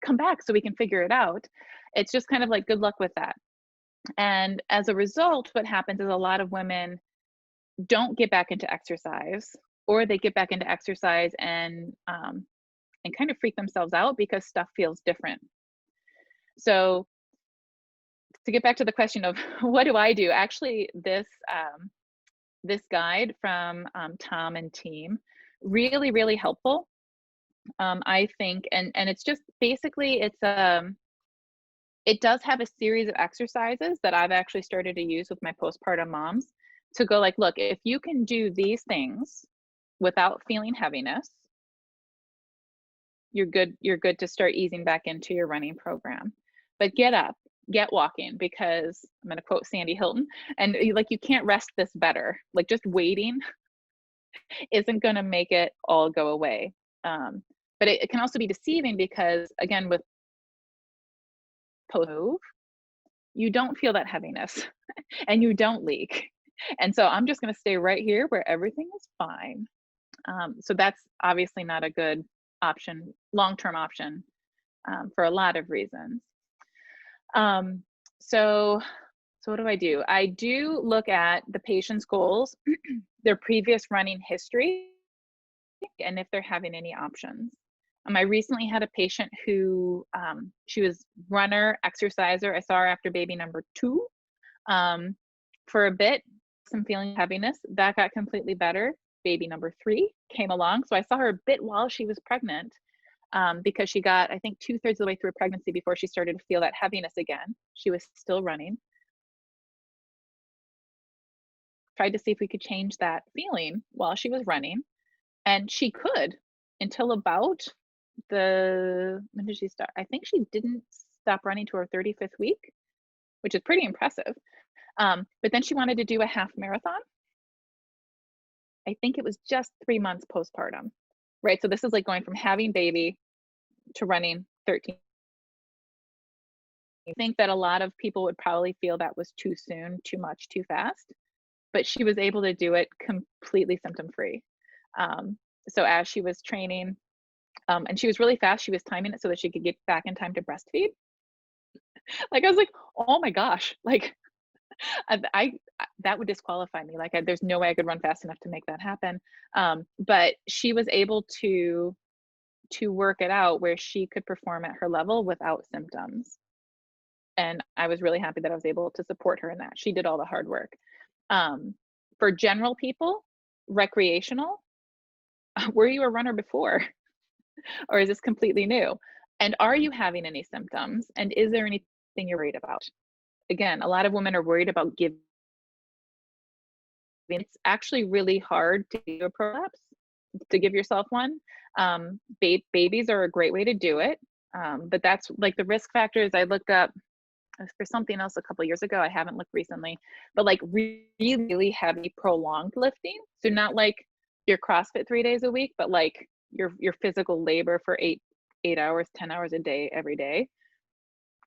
come back so we can figure it out. It's just kind of like, good luck with that. And as a result, what happens is a lot of women don't get back into exercise, or they get back into exercise and kind of freak themselves out because stuff feels different. So to get back to the question of what do I do? Actually, this guide from Tom and team, really, really helpful. I think, and it's just basically, it does have a series of exercises that I've actually started to use with my postpartum moms to go like, look, if you can do these things without feeling heaviness, you're good to start easing back into your running program. But get up, get walking, because I'm going to quote Sandy Hilton, and like, you can't rest this better. Like, just waiting isn't going to make it all go away. But it can also be deceiving because, again, with post move, you don't feel that heaviness and you don't leak. And so I'm just going to stay right here where everything is fine. So that's obviously not a good option, long-term option, for a lot of reasons. So what do? I do look at the patient's goals, their previous running history, and if they're having any options. I recently had a patient who, she was runner, exerciser. I saw her after baby number 2. For a bit, some feeling heaviness. That got completely better. Baby number 3 came along. So I saw her a bit while she was pregnant, because she got, I think, 2/3 of the way through pregnancy before she started to feel that heaviness again. She was still running. Tried to see if we could change that feeling while she was running. And she could, until about when did she start? I think she didn't stop running to her 35th week, which is pretty impressive. But then she wanted to do a half marathon. I think it was just 3 months postpartum, right? So this is like going from having baby to running 13. I think that a lot of people would probably feel that was too soon, too much, too fast, but she was able to do it completely symptom-free. So as she was training, and she was really fast, she was timing it so that she could get back in time to breastfeed. Like, I was like, oh my gosh, like, I that would disqualify me. Like, there's no way I could run fast enough to make that happen. But she was able to work it out where she could perform at her level without symptoms. And I was really happy that I was able to support her in that. She did all the hard work. For general people, recreational, were you a runner before? Or is this completely new? And are you having any symptoms? And is there anything you're worried about? Again, a lot of women are worried about giving. It's actually really hard to do a prolapse, to give yourself one. Babies are a great way to do it. But that's like the risk factors I looked up for something else a couple of years ago. I haven't looked recently, but like really, really heavy prolonged lifting. So not like your CrossFit 3 days a week, but like your physical labor for 8 hours, 10 hours a day, every day,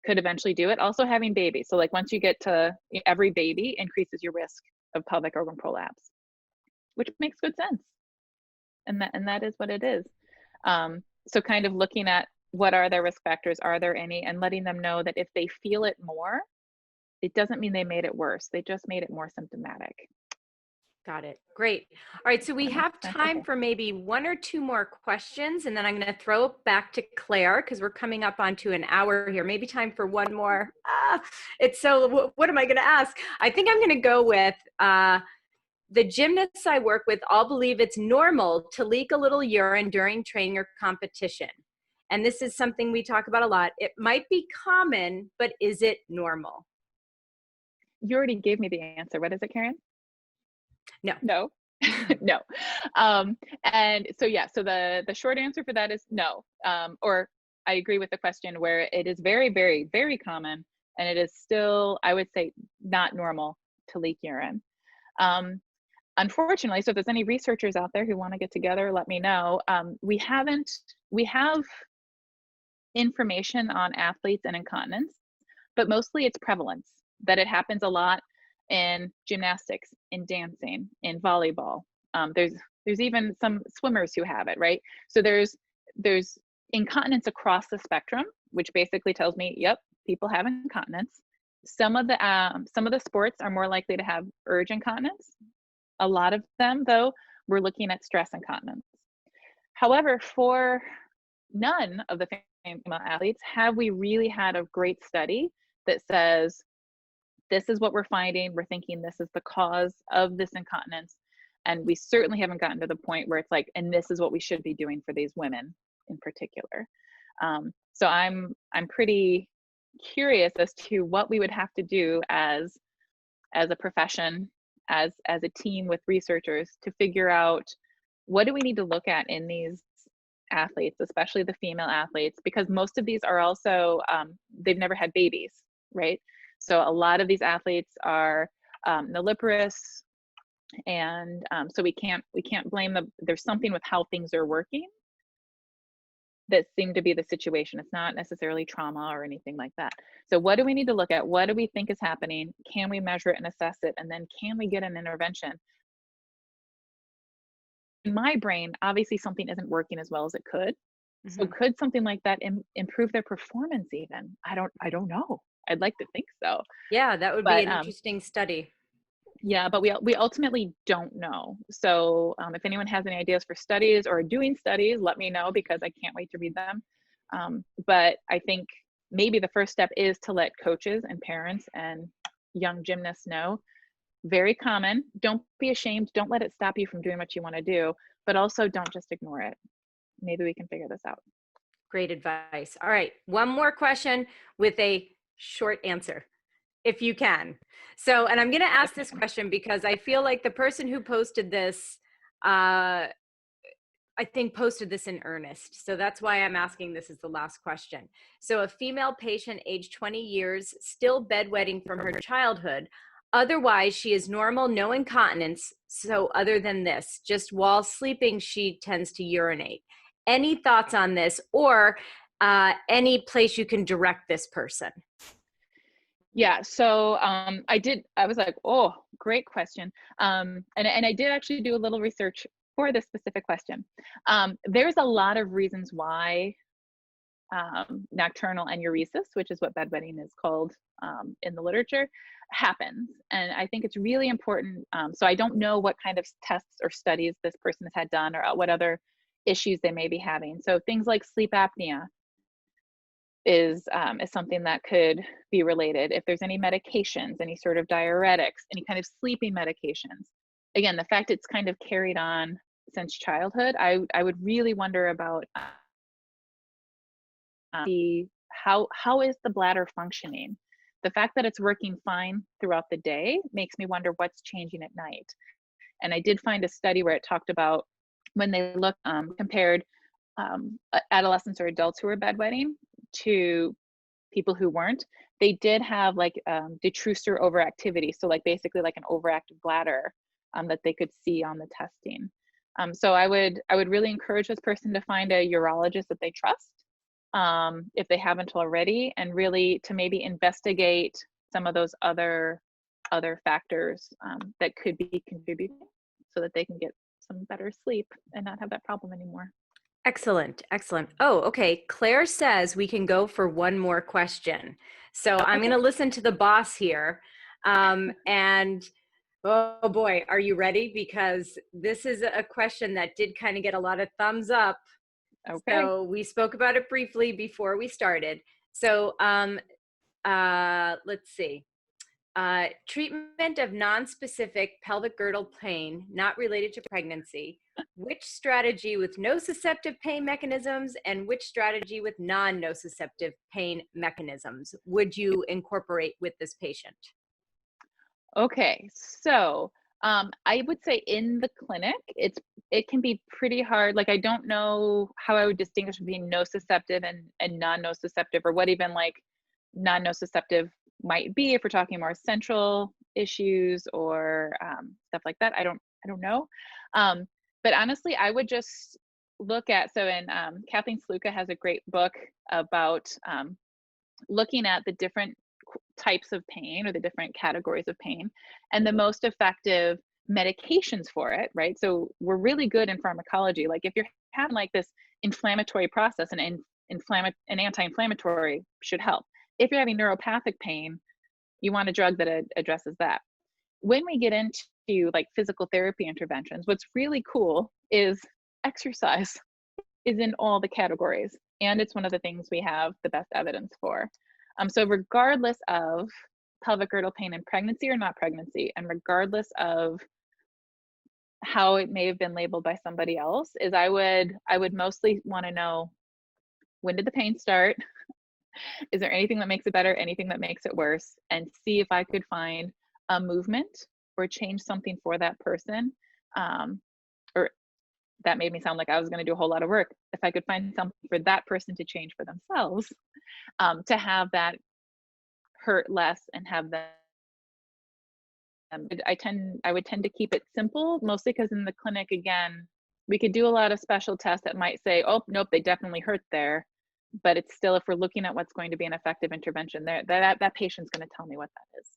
could eventually do it. Also having babies. So like once you get to every baby increases your risk of pelvic organ prolapse, which makes good sense. And that is what it is. So kind of looking at what are their risk factors, are there any, and letting them know that if they feel it more, it doesn't mean they made it worse. They just made it more symptomatic. Got it. Great. All right. So we have time for maybe one or two more questions, and then I'm going to throw it back to Claire because we're coming up onto an hour here. Maybe time for one more. What am I going to ask? I think I'm going to go with the gymnasts I work with all believe it's normal to leak a little urine during training or competition. And this is something we talk about a lot. It might be common, but is it normal? You already gave me the answer. What is it, Karen? No. No. No. And so, yeah, so the short answer for that is no. Or I agree with the question where it is very, very, very common, and it is still, I would say, not normal to leak urine. Unfortunately, so if there's any researchers out there who want to get together, let me know. We have information on athletes and incontinence, but mostly it's prevalence, that it happens a lot in gymnastics, in dancing, in volleyball. There's even some swimmers who have it, right? So there's incontinence across the spectrum, which basically tells me, yep, people have incontinence. Some of the sports are more likely to have urge incontinence. A lot of them, though, we're looking at stress incontinence. However, for none of the female athletes have we really had a great study that says, this is what we're finding. We're thinking this is the cause of this incontinence. And we certainly haven't gotten to the point where it's like, and this is what we should be doing for these women in particular. So I'm pretty curious as to what we would have to do as a profession, as a team with researchers, to figure out what do we need to look at in these athletes, especially the female athletes, because most of these are also, they've never had babies, right? So a lot of these athletes are nulliparous, and so we can't blame them. There's something with how things are working that seem to be the situation. It's not necessarily trauma or anything like that. So what do we need to look at? What do we think is happening? Can we measure it and assess it? And then can we get an intervention? In my brain, obviously something isn't working as well as it could. Mm-hmm. So could something like that improve their performance even? I don't know. I'd like to think so. Yeah, that would be an interesting study. Yeah, but we ultimately don't know. So if anyone has any ideas for studies or doing studies, let me know, because I can't wait to read them. But I think maybe the first step is to let coaches and parents and young gymnasts know. Very common. Don't be ashamed. Don't let it stop you from doing what you want to do, but also don't just ignore it. Maybe we can figure this out. Great advice. All right, one more question with a short answer, if you can. So, and I'm going to ask this question because I feel like the person who posted this, I think posted this in earnest. So that's why I'm asking this as the last question. So a female patient aged 20 years, still bedwetting from her childhood. Otherwise, she is normal, no incontinence. So other than this, just while sleeping, she tends to urinate. Any thoughts on this, or any place you can direct this person? Yeah, so I was like, oh, great question. And I did actually do a little research for this specific question. There's a lot of reasons why nocturnal enuresis, which is what bedwetting is called in the literature, happens. And I think it's really important. So I don't know what kind of tests or studies this person has had done, or what other issues they may be having. So things like sleep apnea is something that could be related. If there's any medications, any sort of diuretics, any kind of sleeping medications. Again, the fact it's kind of carried on since childhood, I would really wonder about how is the bladder functioning? The fact that it's working fine throughout the day makes me wonder what's changing at night. And I did find a study where it talked about when they compared adolescents or adults who were bedwetting to people who weren't, they did have like detrusor overactivity. So like basically like an overactive bladder that they could see on the testing. So I would really encourage this person to find a urologist that they trust, if they haven't already, and really to maybe investigate some of those other other factors that could be contributing so that they can get some better sleep and not have that problem anymore. Excellent, excellent. Oh, okay. Claire says we can go for one more question. So I'm going to listen to the boss here. And oh boy, are you ready? Because this is a question that did kind of get a lot of thumbs up. Okay. So we spoke about it briefly before we started. So let's see. Treatment of non-specific pelvic girdle pain not related to pregnancy. Which strategy with nociceptive pain mechanisms and which strategy with non-nociceptive pain mechanisms would you incorporate with this patient? Okay, so I would say in the clinic, it can be pretty hard. Like, I don't know how I would distinguish between nociceptive and non-nociceptive, or what even like non-nociceptive might be if we're talking more central issues or stuff like that. I don't know. But honestly, I would just look at, so in Kathleen Sluka has a great book about looking at the different types of pain or the different categories of pain and the most effective medications for it, right? So we're really good in pharmacology. Like if you're having like this inflammatory process, an anti-inflammatory should help. If you're having neuropathic pain, you want a drug that addresses that. When we get into like physical therapy interventions, what's really cool is exercise is in all the categories. And it's one of the things we have the best evidence for. So regardless of pelvic girdle pain in pregnancy or not pregnancy, and regardless of how it may have been labeled by somebody else, is I would mostly want to know, when did the pain start? Is there anything that makes it better, anything that makes it worse? And see if I could find a movement or change something for that person. Or that made me sound like I was going to do a whole lot of work. If I could find something for that person to change for themselves, to have that hurt less and have them. I would tend to keep it simple, mostly because in the clinic, again, we could do a lot of special tests that might say, oh, nope, they definitely hurt there. But it's still, if we're looking at what's going to be an effective intervention there, that patient's going to tell me what that is.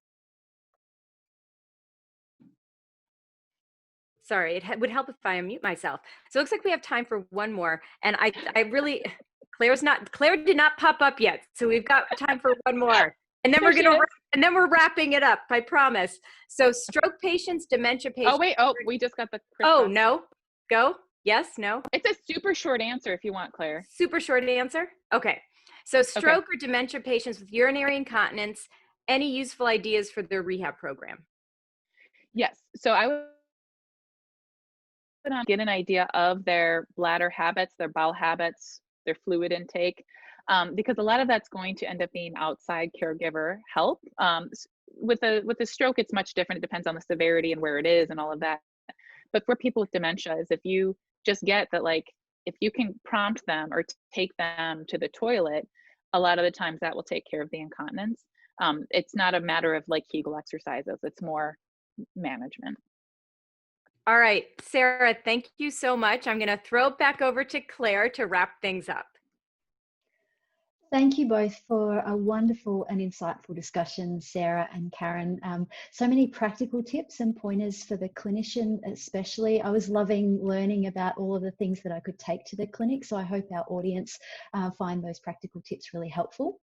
Sorry, it would help if I unmute myself. So it looks like we have time for one more. And I really, Claire did not pop up yet. So we've got time for one more. And then we're wrapping it up, I promise. So stroke patients, dementia patients. Oh, wait, we just got the response. Oh, no, go. Yes, no? It's a super short answer if you want, Claire. Super short answer? Okay. So stroke or dementia patients with urinary incontinence, any useful ideas for their rehab program? Yes. So I would get an idea of their bladder habits, their bowel habits, their fluid intake, because a lot of that's going to end up being outside caregiver help. With a stroke, it's much different. It depends on the severity and where it is and all of that. But for people with dementia, is if you just get that, like, if you can prompt them or take them to the toilet, a lot of the times that will take care of the incontinence. It's not a matter of like Kegel exercises, it's more management. All right, Sarah, thank you so much. I'm going to throw it back over to Claire to wrap things up. Thank you both for a wonderful and insightful discussion, Sarah and Karen. So many practical tips and pointers for the clinician especially. I was loving learning about all of the things that I could take to the clinic, so I hope our audience find those practical tips really helpful.